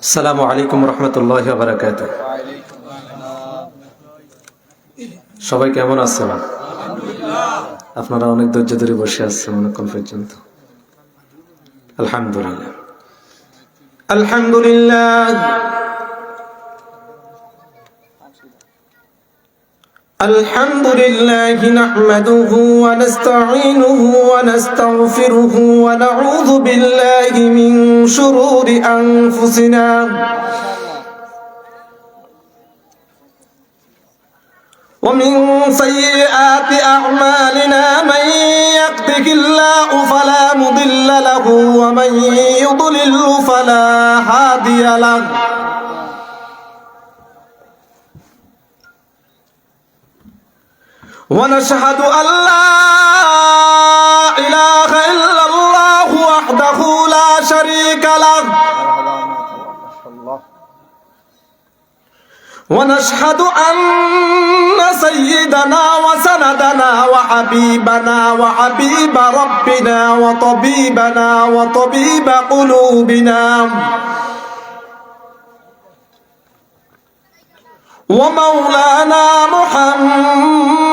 আসসালামু আলাইকুম রহমতুল্লাহি ওয়া বারাকাতুহু। সবাই কেমন আছেন? আপনারা অনেক ধৈর্য ধরে বসে আছেন অনেকক্ষণ পর্যন্ত। আলহামদুলিল্লাহ আলহামদুলিল্লাহ আলহামদুলিল্লাহি নাহমাদুহু ওয়া নাস্তাঈনুহু ওয়া নাস্তাগফিরুহু ওয়া নাউযু বিল্লাহি মিন শুরুরি আনফুসিনা ومن سيئات أعمالنا من يهده الله فلا مضل له ومن يضلل فلا هادي له ونشهد أن لا إله إلا الله وحده لا شريك له ونشهد أن سيدنا وسندنا وحبيبنا وحبيب ربنا وطبيبنا وطبيب قلوبنا ومولانا محمدا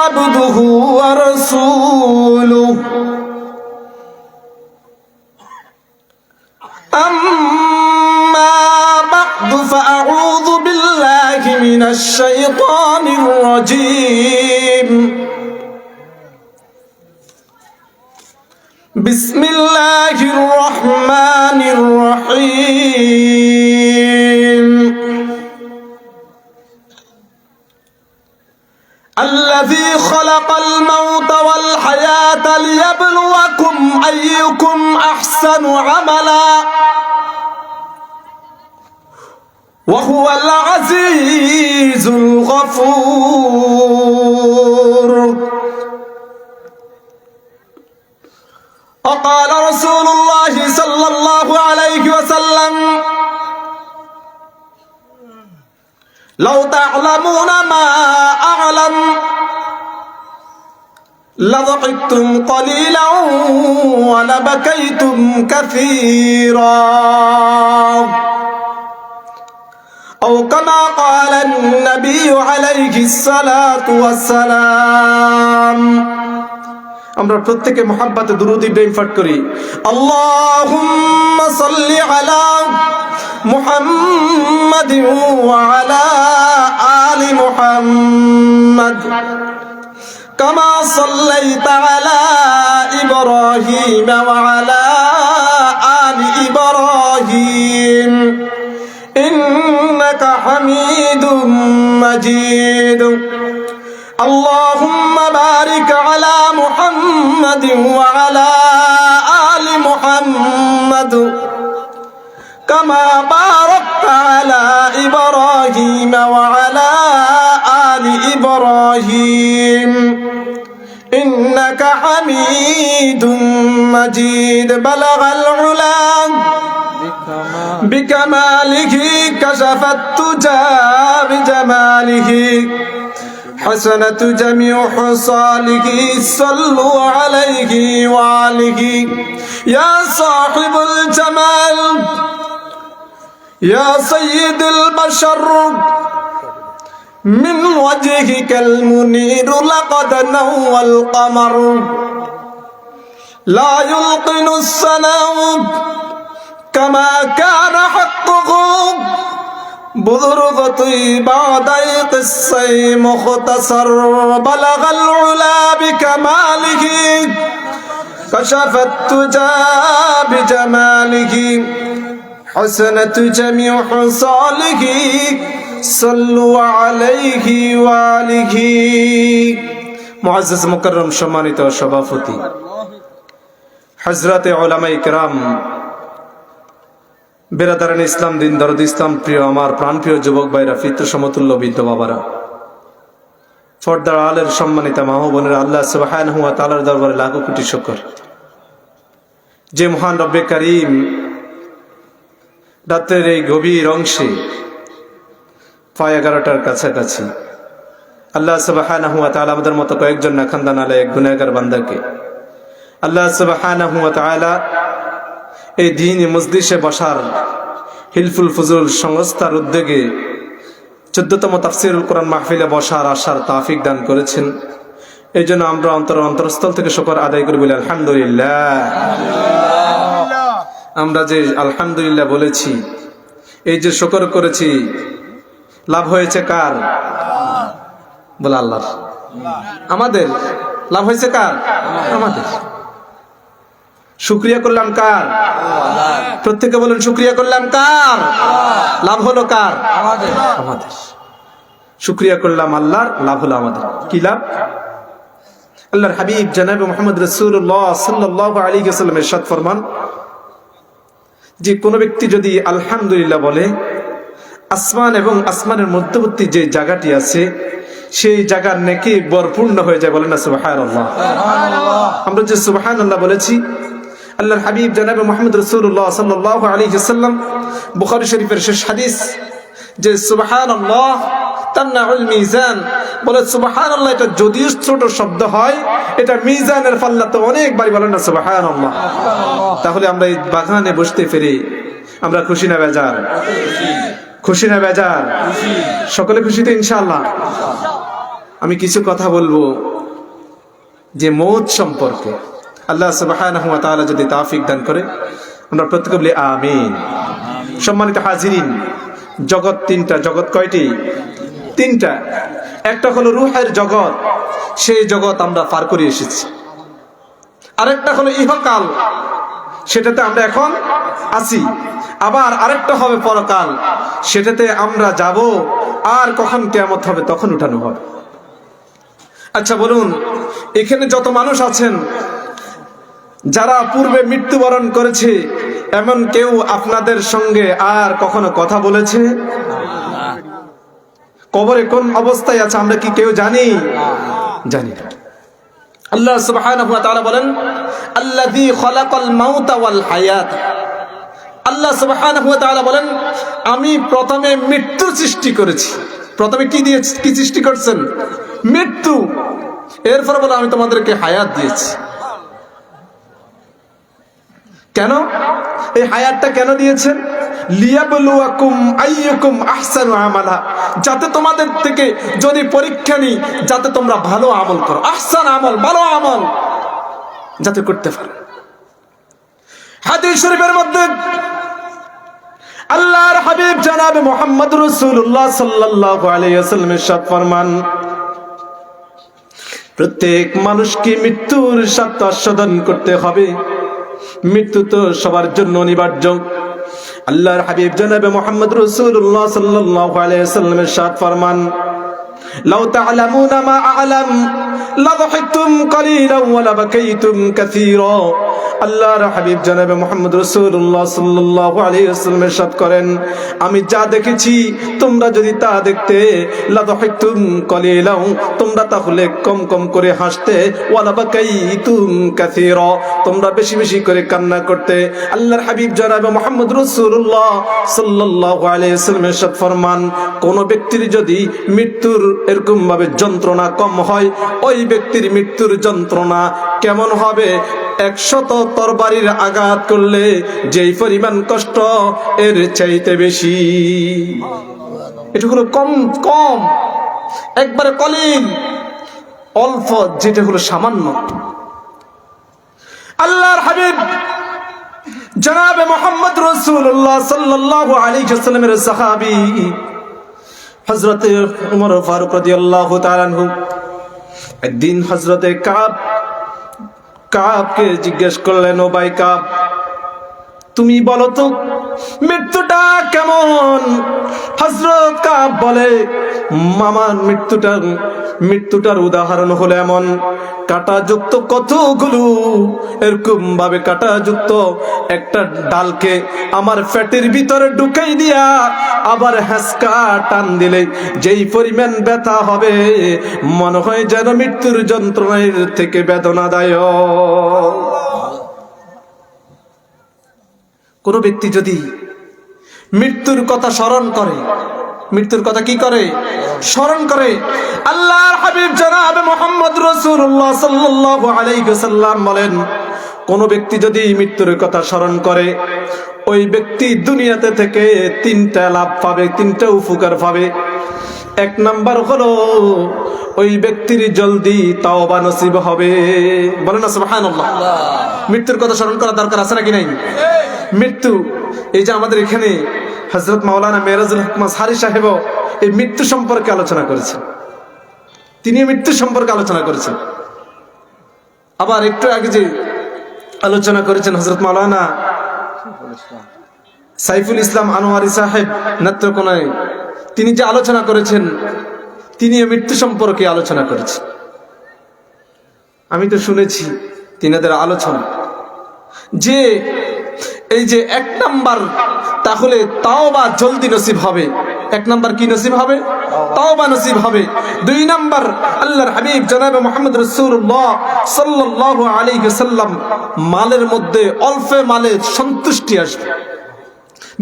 عبده ورسوله أما بعد فأعوذ بالله من الشيطان الرجيم بسم الله الرحمن الرحيم الذي خلق الموت والحياة ليبلوكم أيكم أحسن عملا وهو العزيز الغفور وقال رسول الله صلى الله عليه وسلم لو تعلمون ما أعلم لضحكتم قليلا ولبكيتم كثيرا أو كما قال النبي عليه الصلاة والسلام আমরা প্রত্যেকে মুহাব্বতে দুরূদ ইব্রাহিম পাঠ করি। আল্লাহুম্মা সাল্লি আলা মুহাম্মাদিন ওয়া আলা আলি মুহাম্মাদ কামা সাল্লাইতা আলা ইব্রাহিম ওয়া আলা আলি ইব্রাহিম ইন্নাকা হামিদুম মাজিদ। اللهم بارك على محمد وعلى آل محمد كما باركت على إبراهيم وعلى آل إبراهيم إنك حميد مجيد بلغ العلا بكماله كشف التجى بجماله حسنة جميع خصاله صلوا عليه وآله يا صاحب الجمال يا سيد البشر من وجهك المنير لقد نوى القمر لا يلقن السنام كما كان حقه بذرغتي بعد قصي مختصر بلغ العلا بكماله كشف التجى بجماله حسنة جميع خصاله صلوا عليه وآله মুআজ্জাজ মুকাররম সম্মানিত সভাপতি হযরতে উলামায়ে কিরাম বেরাদারান ইসলাম দিন দরদ ইসলাম প্রিয় আমার প্রাণপ্রিয় যুবক ভাইরা পিতৃ সমতুল্য বৃদ্ধ বাবারা পর্দার আলের সম্মানিত মা ও বোনেরা আল্লাহ সুবহানাহু ওয়া তাআলার দরবারে লাখো কোটি শুকর যে মহান রব্বে কারীম রাতের এই গভীর অংশে 11:30টার কাছাকাছি আল্লাহ সুবহানাহু ওয়া তাআলা আমাদের মতো কয়েকজন নাখানদান আলে এক গুনাহগার বান্দাকে আল্লাহ সুবহানাহু ওয়া তাআলা এই দ্বীনি মজলিসে বসার হিলফুল ফুজুল সংস্থার উদ্যোগে 14তম তাফসীরুল কোরআন মাহফিলে বসার আশার তৌফিক দান করেছেন। এই জন্য আমরা অন্তরস্থল থেকে শুকর আদায় করি, বলি আলহামদুলিল্লাহ। আমরা যে আলহামদুলিল্লাহ বলেছি, এই যে শুকর করেছি, লাভ হয়েছে কার? বলে আল্লাহর। আমাদের লাভ হয়েছে কার? আমাদের। শুকরিয়া করলাম কার? প্রত্যেকে বলেন শুকরিয়া করলাম কার? লাভ হলো কার? আমাদের। শুকরিয়া করলাম আল্লাহর, লাভ হলো আমাদের। কি লাভ? আল্লাহর হাবিব জনাবে মুহাম্মদ রাসূলুল্লাহ সাল্লাল্লাহু আলাইহি ওয়াসাল্লাম ইরশাদ ফরমান যে কোন ব্যক্তি যদি আলহামদুলিল্লাহ বলে, আসমান এবং আসমানের মধ্যবর্তী যে জায়গাটি আছে সেই জায়গার নেকি ভরপূর্ণ হয়ে যায়। বলেন না সুবহানাল্লাহ। আমরা যে সুবহানাল্লাহ বলেছি, আল্লাহর হাবিব জনাবে মুহাম্মদ রাসূলুল্লাহ সাল্লাল্লাহু আলাইহি ওয়াসাল্লাম বুখারী শরীফের শেষ হাদিস যে সুবহানাল্লাহ তামনাউল মিজান, বলে সুবহানাল্লাহ এটা যদিও ছোট শব্দ হয়, এটা মিজানের পাল্লাতে অনেক ভারী। বলেন না সুবহানাল্লাহ। তাহলে আমরা এই বাগানে বসতে পেরে আমরা খুশি না বেজার? খুশি না বেজার? সকলে খুশি তো ইনশাআল্লাহ। আমি কিছু কথা বলবো যে মৌত সম্পর্কে। আল্লাহ সুবহানাহু ওয়া তাআলা যদি তৌফিক দান করে আমরা প্রত্যেকে বলি আমিন। সম্মানিত হাজিরিন, জগৎ তিনটা। জগৎ কয়টি? তিনটা। একটা হলো রূহের জগৎ, সেই জগৎ আমরা পার করে এসেছি। আরেকটা হলো ইহকাল, সেটাতে আমরা এখন আছি। আবার আরেকটা হবে পরকাল, সেটাতে আমরা যাব, আর কখন কিয়ামত হবে তখন উঠানো হবে। আচ্ছা বলুন, এখানে যত মানুষ আছেন যারা পূর্বে মৃত্যুবরণ করেছে, এমন কেউ আপনাদের সঙ্গে আর কখনো কথা বলেছে? কবরে কোন অবস্থায় আছে আমরা কি কেউ জানি? জানি না। আল্লাহ সুবহানাহু ওয়া তাআলা বলেন, আল্লাযী খালাকাল মাউতা ওয়াল হায়াত। আল্লাহ সুবহানাহু ওয়া তাআলা বলেন, আমি প্রথমে মৃত্যু সৃষ্টি করেছি। প্রথমে কি সৃষ্টি করছেন? মৃত্যু। এরপর বলে আমি তোমাদেরকে হায়াত দিয়েছি। কেন এই হায়াতটা কেন দিয়েছেন? লিয়াবলুয়াকুম আইয়ুকুম আহসানু আমালা, যাতে তোমাদের থেকে যদি পরীক্ষা নিই, যাতে তোমরা ভালো আমল করো। আহসান আমল, ভালো আমল যাতে করতে পারো। হাদিস শরীফের মধ্যে আল্লাহর হাবিব জনাবে মুহাম্মদ রাসূলুল্লাহ সাল্লাল্লাহু আলাইহি ওয়াসাল্লাম ইরশাদ ফরমান, প্রত্যেক মানুষকে মৃত্যুর সাথে আস্বাদন করতে হবে। মৃত্যু তো সবার জন্য অনিবার্য। আল্লাহর হাবিব জনাবে মুহাম্মদ রাসূলুল্লাহ সাল্লাল্লাহু আলাইহি ওয়াসাল্লাম ইরশাদ ফরমান, লাউ তা'লামুনা মা আ'লাম লাযহাকতুম কালীলান ওয়া লাবাকাইতুম কাসীরা। আল্লাহর হাবিব জনাবে মুহাম্মদ রাসূলুল্লাহ সাল্লাল্লাহু আলাইহি ওয়াসাল্লাম ইরশাদ করেন, আমি যা দেখেছি তোমরা যদি তা দেখতে, লাযহাকতুম কালীলান, তোমরা তাহলে কম কম করে হাসতে, ওয়া লাবাকাইতুম কাসীরা, তোমরা বেশি বেশি করে কান্না করতে। আল্লাহর হাবিব জনাবে মুহাম্মদ রাসূলুল্লাহ সাল্লাল্লাহু আলাইহি ওয়াসাল্লাম ইরশাদ ফরমান, কোন ব্যক্তির যদি মৃত্যুর এরকম ভাবে যন্ত্রণা কম হয়, ওই ব্যক্তির মৃত্যুর যন্ত্রণা কেমন হবে? 100 তরবারির আঘাত করলে যেই পরিমাণ কষ্ট, এর চাইতে বেশি। এটা হলো কম কম, একবারে কলিল, অল্প, যেটা হলো সামান্য। আল্লাহর হাবিব জনাবে মুহাম্মদ রাসূলুল্লাহ সাল্লাল্লাহু আলাইহি ওয়াসাল্লামের সাহাবী হযরত ওমর ফারুক রাদিয়াল্লাহু তাআলা আনহু একদিন হযরত কাবকে জিজ্ঞেস করলেন, ও ভাই কাব, তুমি বলো তো মৃত্যুটা কেমন? হযরত কাব বলে, আমার মৃত্যুটার উদাহরণ হলো এমন, কাঁটাযুক্ত কতগুলো এরকম ভাবে কাঁটাযুক্ত একটা ডালকে আমার পেটের ভিতরে ঢুকাই দিয়া আবার হ্যাঁচকা টান দিলে যেই পরিমাণ ব্যথা হবে, মনে হয় যেন মৃত্যুর যন্ত্রণার থেকে বেদনাদায়ক। কোন ব্যক্তি যদি মৃত্যুর কথা স্মরণ করে, মৃত্যুর কথা কি করে? স্মরণ করে। আল্লাহর হাবিব জনাবে মুহাম্মদ রাসূলুল্লাহ সাল্লাল্লাহু আলাইহি ওয়াসাল্লাম বলেন, কোন ব্যক্তি যদি মৃত্যুর কথা স্মরণ করে, ওই ব্যক্তি দুনিয়াতে থেকে তিনটা লাভ পাবে, তিনটা উপকার পাবে। এক নাম্বার হলো ওই ব্যক্তির জলদি তাওবা নসিব হবে। বলেন না সুবহানাল্লাহ। মৃত্যুর কথা স্মরণ করা দরকার আছে নাকি নাই? মৃত্যু, এই যে আমাদের এখানে হযরত মাওলানা মেরাজুল হক মাযহারি সাহেব এই মৃত্যু সম্পর্কে আলোচনা করেছেন, তিনি মৃত্যু সম্পর্কে আলোচনা করেছেন। আবার একটু আগে যে আলোচনা করেছেন হযরত মাওলানা সাইফুল ইসলাম আনোয়ারি সাহেব নেত্রকোনায়, তিনি যে আলোচনা করেছেন, তিনি মৃত্যু সম্পর্কে আলোচনা করেছেন। আমি তো শুনেছি তিনাদের আলোচনা যে এই যে এক নাম্বার তাহলে তাওবা জলদি নসিব হবে। এক নাম্বার কি নসিব হবে? তাওবা নসিব হবে। দুই নাম্বার আল্লাহর হাবিব জনাবে মুহাম্মদ রাসূলুল্লাহ সাল্লাল্লাহু আলাইহি ওয়াসাল্লাম মালের মধ্যে অল্পে মালে সন্তুষ্টি আসবে।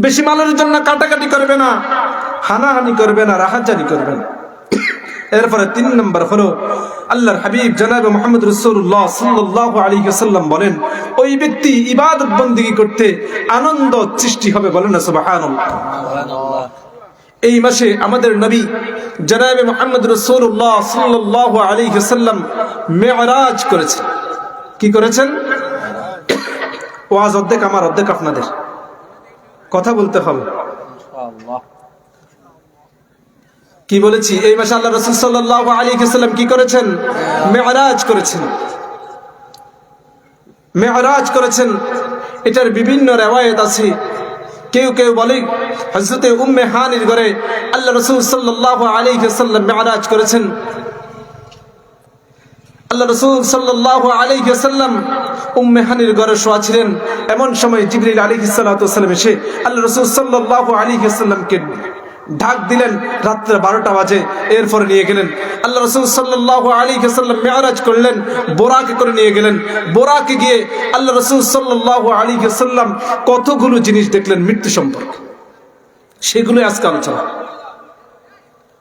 বেশি মালের জন্য কাটাকাটি করবে না, হানাহানি করবে না, রাহাজানি করবে না। এরপরে তিন নম্বর হলো আল্লাহর হাবিব জনাবে মুহাম্মদ রাসূলুল্লাহ সাল্লাল্লাহু আলাইহি ওয়াসাল্লাম বলেন, ওই ব্যক্তি ইবাদত বন্দেগী করতে আনন্দ সৃষ্টি হবে। বলেন না সুবহানাল্লাহ। এই মাসে আমাদের নবী জনাবে মুহাম্মদ রাসূলুল্লাহ সাল্লাল্লাহু আলাইহি ওয়াসাল্লাম মেরাজ করেছেন। কি করেছেন? ওয়াজ অর্ধেক আমার, অর্ধেক আপনাদের, কথা বলতে হবে। কি বলেছি? এই মাসে আল্লাহ রাসূল সাল্লাল্লাহু আলাইহি ওয়াসাল্লাম কি করেছেন? মেরাজ করেছেন। মেরাজ করেছেন। এটার বিভিন্ন রিওয়ায়াত আছে। কেউ কেউ বলে হযরতে উম্মে হানির ঘরে আল্লাহ রাসূল সাল্লাল্লাহু আলাইহি ওয়াসাল্লাম মেরাজ করেছেন। আল্লাহ রাসূল সাল্লাল্লাহু আলাইহি ওয়াসাল্লাম উম্মে হানির ঘরে শোয়া ছিলেন। এমন সময় জিবরিল আলাইহিস সালাতু ওয়াসাল্লাম এসে আল্লাহ রাসূল সাল্লাল্লাহু আলাইহি ওয়াসাল্লামকে ডাক দিলেন। রাত্রে 12টা বাজে। এরপরে নিয়ে গেলেন আল্লাহ রাসূল সাল্লাল্লাহু আলাইহি ওয়াসাল্লাম মেরাজ করলেন, বোরাকে করে নিয়ে গেলেন। বোরাকে গিয়ে আল্লাহ রাসূল সাল্লাল্লাহু আলাইহি ওয়াসাল্লাম কতগুলো জিনিস দেখলেন মৃত্যু সম্পর্কে, সেগুলো আজকে আলোচনা।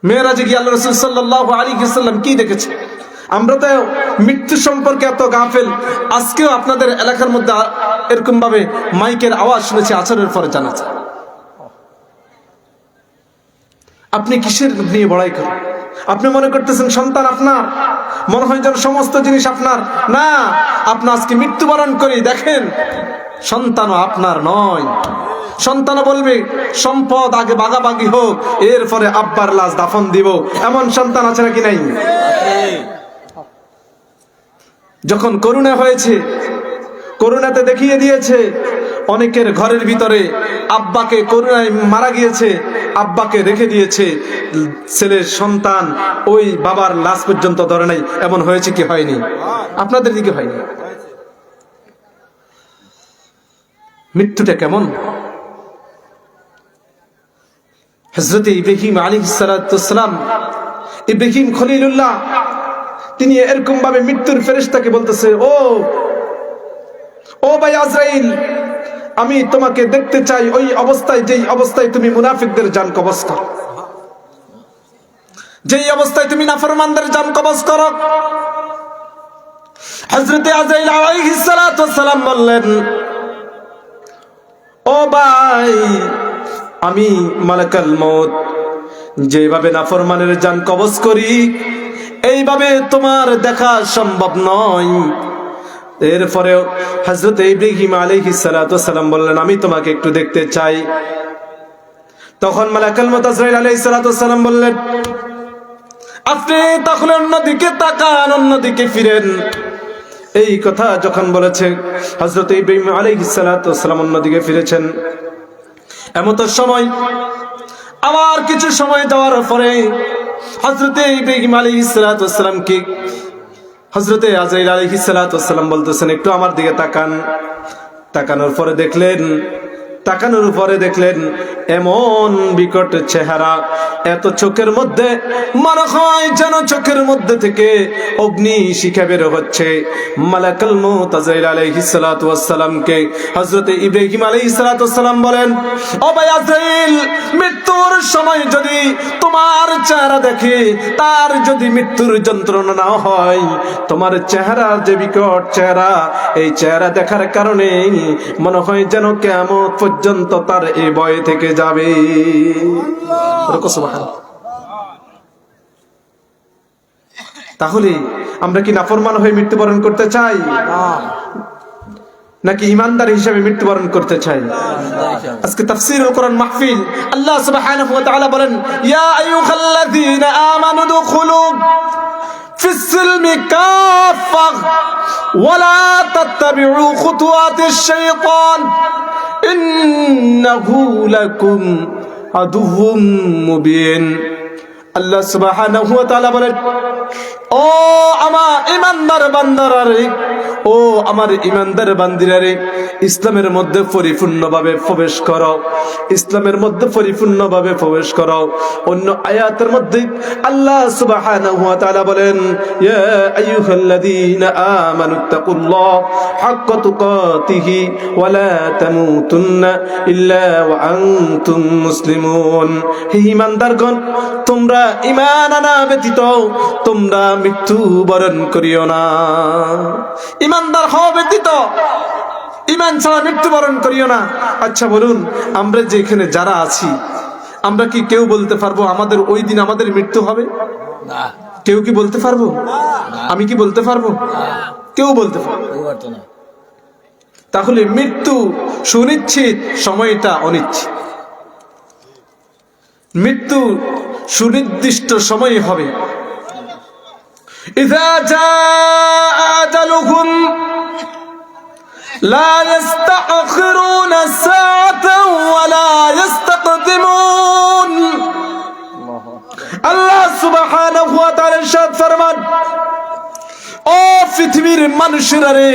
মেরাজে গিয়ে আল্লাহ রাসূল সাল্লাল্লাহু আলাইহি ওয়াসাল্লাম কি দেখেছে? আমরা তো মৃত্যু সম্পর্কে এত গাফেল। আজকেও আপনাদের এলাকার মধ্যে এরকম ভাবে মাইকের আওয়াজ শুনেছি আসরের পরে জানাজা। আপনি কিসের নিয়ে বড়াই করেন? আপনি মনে করতেছেন সন্তান আপনার, মনে হয় যেন সমস্ত জিনিস আপনার। না, আপনি আজকে মৃত্যুবরণ করি, দেখেন সন্তানও আপনার নয়। সন্তানও বলবে সম্পদ আগে ভাগাভাগি হোক, এরপরে আব্বার লাশ দাফন দিব। এমন সন্তান আছে নাকি নাই? যখন করোনা হয়েছে, করোনাতে দেখিয়ে দিয়েছে অনেকের ঘরের ভিতরে আব্বাকে করোনায় মারা গিয়েছে, আব্বাকে রেখে দিয়েছে, ছেলের সন্তান ওই বাবার লাশ পর্যন্ত ধরে নাই। এমন হয়েছে কি হয়নি? আপনাদের দিকে হয়নি? মৃত্যুটা কেমন? হযরত ইব্রাহিম আলাইহিস সালাতু ওয়াস সালাম, ইব্রাহিম খলিলুল্লাহ, তিনি এরকম ভাবে মৃত্যুর ফেরেশতাকে বলতেছে, ও ভাই আজরাইল, আমি তোমাকে দেখতে চাই ওই অবস্থায়, যেই অবস্থায় তুমি মুনাফিকদের জান কবজ করো, যেই অবস্থায় তুমি নাফরমানদের জান কবজ করো। হযরত আজরাইল আলাইহিস সালাতু ওয়াস সালাম বললেন, ও ভাই, আমি মালাকুল মউত যেভাবে নাফরমানের জান কবজ করি, এইভাবে তোমার দেখা সম্ভব নয়। এরপরে হযরত ইব্রাহিম আলাইহিস সালাতু ওয়াস সালাম বললেন, আমি তোমাকে একটু দেখতে চাই। তখন মালাকুল মউত আজরাইল আলাইহিস সালাতু ওয়াস সালাম বললেন, আপনি তাহলে অন্যদিকে তাকান, অন্যদিকে ফিরেন। এই কথা যখন বলেছে হযরত ইব্রাহিম আলাইহিস সালাতু ওয়াস সালাম অন্যদিকে ফিরেছেন। এমত সময় আবার কিছু সময় যাওয়ার পরে হযরত ইব্রাহিম আলাইহিস সালাতু ওয়াস সালাম কি হযরত আজরাইল আলাইহিস সালাতু ওয়াস সালাম বলতেছেন, একটু আমার দিকে তাকান। তাকানোর পরে দেখলেন তাকানোর পরে দেখলেন এমন বিকট চেহারা, এত চোখের মধ্যে মনে হয় যেন চোখের মধ্যে থেকে অগ্নি শিখা বের হচ্ছে। মালাকুল মউত আজরাইল আলাইহিস সালাতু ওয়াস সালামকে হযরত ইব্রাহিম আলাইহিস সালাতু ওয়াস সালাম বলেন, ও ভাই আজরাইল, মৃত্যুর সময় যদি তোমার চেহারা দেখে, তার যদি মৃত্যুর যন্ত্রণা না হয়, তোমার চেহারা যে বিকট চেহারা, এই চেহারা দেখার কারণে মনে হয় যেন কিয়ামত পর্যন্ত তার এই ভয় থেকে যাবে। তাহলে আমরা কি নাফরমান হয়ে মৃত্যুবরণ করতে চাই, নাকি ইমানদার হিসেবে মৃত্যুবরণ করতে চাই? আজকে তাফসীরুল কোরআন মাহফিল, আল্লাহ সুবহানাহু ওয়া তাআলা বলেন, ইয়া আইয়ুহাল্লাযীনা আমানু দুখুলু ফিস সিলমি কাফা ওয়া লা তাত্তাবিউ খুতুওয়াতিশ শাইতান ইন্নাহু লাকুম আদুউম মুবিন। আল্লাহ সুবহানাহু ওয়া তাআলা বলেন, ও আমার ইমানদার বান্দারা রে, ও আমার ইমানদার বান্দিরা রে, ইসলামের মধ্যে পরিপূর্ণভাবে প্রবেশ করো, ইসলামের মধ্যে পরিপূর্ণভাবে প্রবেশ করো। অন্য আয়াতের মধ্যে আল্লাহ সুবহানাহু ওয়া তাআলা বলেন, ইয়া আইয়ুহাল্লাযীনা আমানুত্তাকুল্লাহ হাক্কা তুকাতিহি ওয়া লা তামুতুন্না ইল্লা ওয়া আনতুম মুসলিমুন। হে ঈমানদারগণ, তোমরা ঈমান আনা ব্যতীত তোমরা মৃত্যু বরণ করিও না। ঈমানদার হওয়া ব্যতীত, ঈমান ছাড়া মৃত্যুবরণ করিও না। আচ্ছা বলুন, আমরা যে এখানে যারা আছি, আমরা কি কেউ বলতে পারবো আমাদের ওই দিন আমাদের মৃত্যু হবে? না। কেউ কি বলতে পারবো? আমি কি বলতে পারবো? কেউ বলতে পারবো না। তাহলে মৃত্যু সুনিশ্চিত, সময়টা অনিশ্চিত। মৃত্যু সুনির্দিষ্ট সময় হবে। ইযা জাআ আজালুহুম লা ইস্তাখিরুনা সাআতান ওয়া লা ইস্তাকদিমুন। আল্লাহ সুবহানাহু ওয়া তাআলা ইরশাদ ফরমান, ও পৃথিবীর মানুষেরা রে,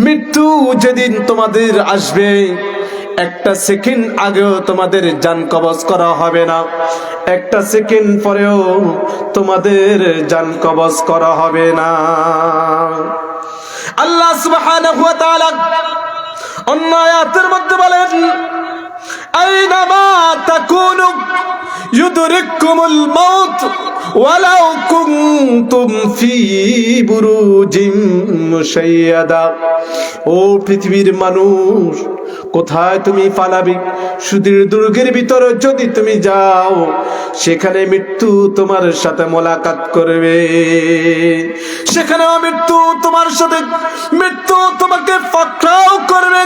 মৃত্যু যেদিন তোমাদের আসবে, একটা সেকেন্ড আগেও তোমাদের জান কবজ করা হবে না, একটা সেকেন্ড পরেও তোমাদের জান কবজ করা হবে না। আল্লাহ সুবহানাহু ওয়া তাআলা অন্য আয়াতের মধ্যে বলেন, আইনামা তাকুনু ইউদরিকুমুল মাউত ওয়ালাউ কুনতুম ফি বুরুজিম মুশাইয়াদা। ও পৃথিবীর মানুষ, কোথায় তুমি পালাবে? সুদূর দুর্গের ভিতরে যদি তুমি যাও, সেখানে মৃত্যু তোমার সাথে মোলাকাত করবে, সেখানেও মৃত্যু তোমার সাথে, মৃত্যু তোমাকে পাকড়াও করবে।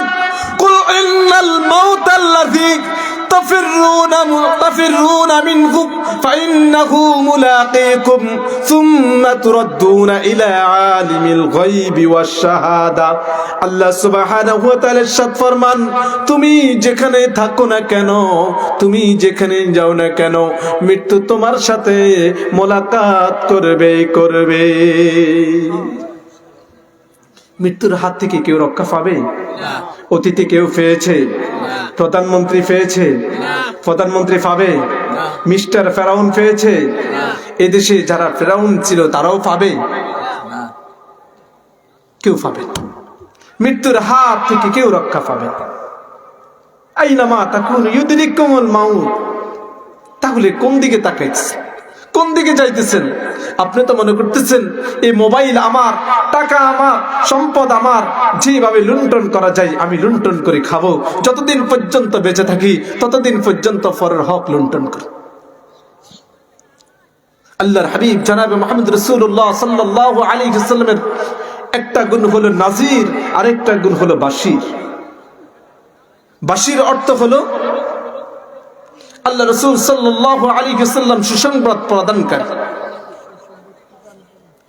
কুল ইন্নাল মাউতাল্লাযী তাফিরুনা মিনহু ফাইন্নাহু মুলাকীকুম সুম্মা তুরাদ্দুনা ইলা আলিমিল গায়বি ওয়াশ শাহাদা। আল্লাহ সুবহানাহু ওয়া তাআলা ইরশাদ ফরমান, তুমি যেখানে থাকো না কেন, তুমি যেখানে যাও না কেন, মৃত্যু তোমার সাথে মোলাকাত করবে। মৃত্যুর হাত থেকে কেউ রক্ষা পাবে? অতীতে কেউ পেয়েছে? প্রধানমন্ত্রী পেয়েছে? প্রধানমন্ত্রী পাবে? মিস্টার ফেরাউন পেয়েছে? এদেশে যারা ফেরাউন ছিল তারাও পাবে? কেউ পাবে না। মৃত্যুর হাত থেকে কেউ রক্ষা পাবে না। আইনামা তাকুনু ইউদরিকুমুল মাউত। তাহলে কোন দিকে তাকাইছেন, কোন দিকে যাইতেছেন? আপনি তো মনে করতেছেন এই মোবাইল আমার, টাকা আমার, সম্পদ আমার, যেভাবে লুণ্ঠন করা যায় আমি লুণ্ঠন করে খাবো, যতদিন পর্যন্ত বেঁচে থাকি ততদিন পর্যন্ত পরের হক লুণ্ঠন করি। আল্লাহর হাবিব জনাবে মুহাম্মদ রাসূলুল্লাহ সাল্লাল্লাহু আলাইহি ওয়াসাল্লামের একটা গুণ হলো নাজির, আরেকটা গুণ হলো বাশির। বাশির অর্থ হলো আল্লাহ রাসূল সাল্লাল্লাহু আলাইহি ওয়াসাল্লাম সুসংবাদ প্রদানকারী,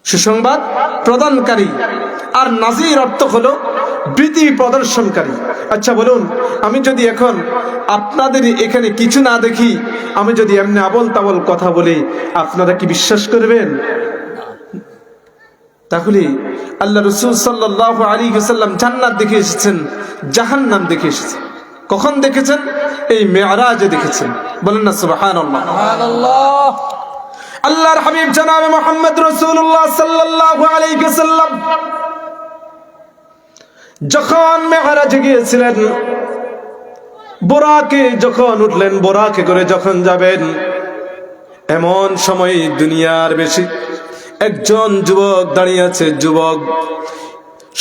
সুসংবাদ প্রদানকারী। আর নাজির অর্থ হলো ভীতি প্রদর্শনকারী। আচ্ছা বলুন, আমি যদি এখন আপনাদের এখানে কিছু না দেখি, আমি যদি এমনি আবল তাবল কথা বলি, আপনারা কি বিশ্বাস করবেন? তাহলে আল্লাহ রাসূল সাল্লাল্লাহু আলাইহি ওয়াসাল্লাম জান্নাত দেখে এসেছেন, জাহান্নাম দেখে এসেছেন। কখন দেখেছেন? এই মেরাজে দেখেছেন। বলেন না সুবহানাল্লাহ। সুবহানাল্লাহ। আল্লাহর হাবিব জনাবে মুহাম্মদ রাসূলুল্লাহ সাল্লাল্লাহু আলাইহি ওয়াসাল্লাম যখন মেরাজে গিয়েছিলেন, বোরাকে যখন উঠলেন, বোরাকে করে যখন যাবেন, এমন সময় দুনিয়ার বেশি একজন যুবক দাঁড়িয়ে আছে। যুবক,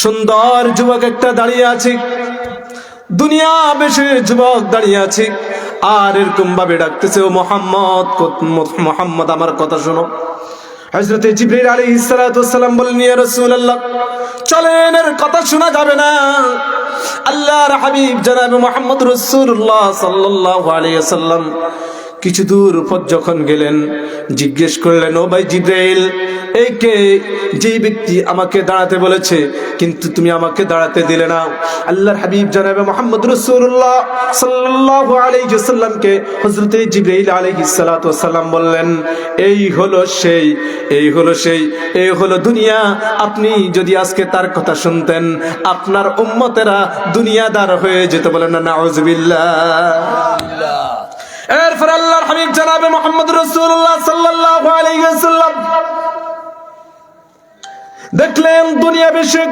সুন্দর যুবক একটা দাঁড়িয়ে আছে, দুনিয়া বেশি যুবক দাঁড়িয়ে আছে, আর এরকম ভাবে ডাকতেছে, ও মোহাম্মদ, মোহাম্মদ আমার কথা শোনো। হযরতে জিবরীল আলাইহিস সালাতু ওয়াস সালাম বললেন, ইয়া রাসূলুল্লাহ, চলেন, এর কথা শোনা যাবে না। আল্লাহর হাবিব জনাবে মুহাম্মদ রাসূলুল্লাহ সাল্লাল্লাহু আলাইহি ওয়াসাল্লাম কিছু দূর পর যখন গেলেন, জিজ্ঞেস করলেন, ও ভাই জিবরাইল, এই কে? যে ব্যক্তি আমাকে দাঁড়াতে বলেছে, কিন্তু তুমি আমাকে দাঁড়াতে দিলে না। আল্লাহর হাবিব জনাবে মুহাম্মদ রাসূলুল্লাহ সাল্লাল্লাহু আলাইহি ওয়াসাল্লামকে হযরতে জিবরাইল আলাইহিস সালাতু ওয়াস সালাম বললেন, এই হলো সেই, এই হলো সেই, এই হলো দুনিয়া। আপনি যদি আজকে তার কথা শুনতেন, আপনার উম্মতেরা দুনিয়াদার হয়ে যেত। বলেন না নাউযুবিল্লাহ। এরপর আল্লাহর হাবিব জনাবে মুহাম্মদ রাসূলুল্লাহ সাল্লাল্লাহু আলাইহি ওয়াসাল্লাম দেখলেন দুনিয়া বেশি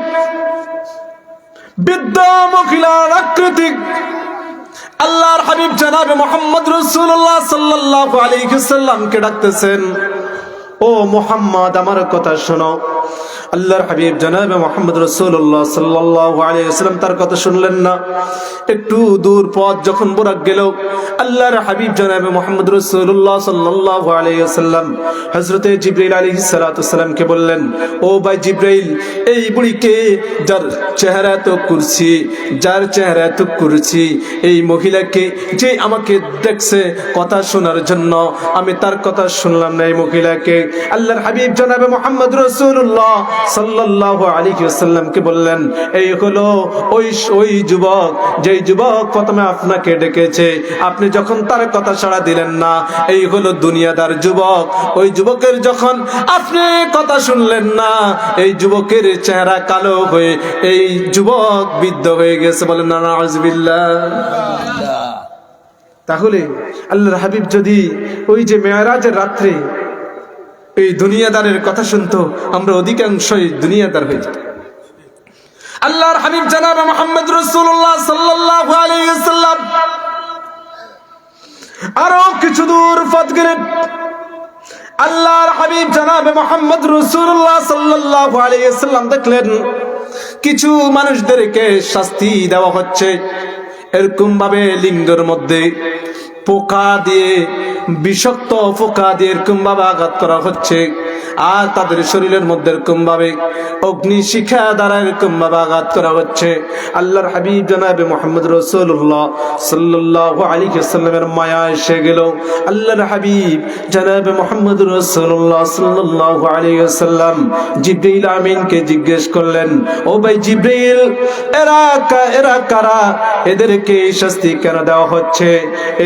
বৃদ্ধ মহিলার আকৃতি। আল্লাহর হাবিব জনাবে মুহাম্মদ রাসূলুল্লাহ সাল্লাল্লাহু আলাইহি ওয়াসাল্লামকে ডাকতেছেন, ও মুহাম্মদ আমার কথা শোনো। আল্লাহর হাবিব জনাবে মুহাম্মদ রাসূলুল্লাহ সাল্লাল্লাহু আলাইহি ওয়াসাল্লাম তার কথা শুনলেন না। একটু দূর পথ যখন বোরাক গেল, আল্লাহর হাবিব জনাবে মুহাম্মদ রাসূলুল্লাহ সাল্লাল্লাহু আলাইহি ওয়াসাল্লাম হযরতে জিবরাইল আলাইহিস সালাতু ওয়াসসালামকে বললেন, ও ভাই জিবরাইল, এই বুড়িকে, যার চেহারা তো কুরসি, যার চেহারা তো কুরসি, এই মহিলাকে যে আমাকে দেখছে কথা শোনার জন্য, আমি তার কথা শুনলাম না। এই মহিলাকে আল্লাহর হাবিব জনাবে মুহাম্মদ রাসূলুল্লাহ সাল্লাল্লাহু আলাইহি ওয়াসাল্লামকে বললেন, এই হলো ওই যুবক, যেই যুবক প্রথমে আপনাকে ডেকেছে, আপনি যখন তার কথা সাড়া দিলেন না। এই হলো দুনিয়াদার যুবক। ওই যুবকের যখন আপনি কথা শুনলেন না, এই যুবকের চেহারা কালো হয়ে এই যুবক বৃদ্ধ হয়ে গেছে। বলেন না নাউযুবিল্লাহ। তাহলে আল্লাহর হাবিব যদি ওই যে মেরাজের রাত্রে এই দুনিয়াদারের কথা শুনতো, আমরা অধিকাংশই দুনিয়াদার হয়ে যেত। আল্লাহর হাবিব জনাবে মুহাম্মদ রাসূলুল্লাহ সাল্লাল্লাহু আলাইহি ওয়াসাল্লাম আরো কিছু দূর পথ গেলেন। আল্লাহর হাবিব জনাবে মুহাম্মদ রাসূলুল্লাহ সাল্লাল্লাহু আলাইহি ওয়াসাল্লাম দেখলেন কিছু মানুষদেরকে শাস্তি দেওয়া হচ্ছে। এরকম ভাবে লিঙ্গের মধ্যে পোকা দিয়ে, বিষাক্ত পোকা দিয়ে এরকম ভাবে আঘাত করা হচ্ছে, আর তাদের শরীরের মধ্যে এরকম ভাবে অগ্নিশিখা দ্বারা এরকম ভাবে আঘাত করা হচ্ছে। আল্লাহর হাবিব জনাবে মুহাম্মদ রাসূলুল্লাহ সাল্লাল্লাহু আলাইহি ওয়াসাল্লামের মায়া এসে গেল। আল্লাহর হাবিব জনাবে মুহাম্মদ রাসূলুল্লাহ সাল্লাল্লাহু আলাইহি ওয়াসাল্লাম জিবরাইল আমিনকে জিজ্ঞেস করলেন, ও ভাই জিবরাইল, এরা কারা? এদেরকে এই শাস্তি কেন দেওয়া হচ্ছে?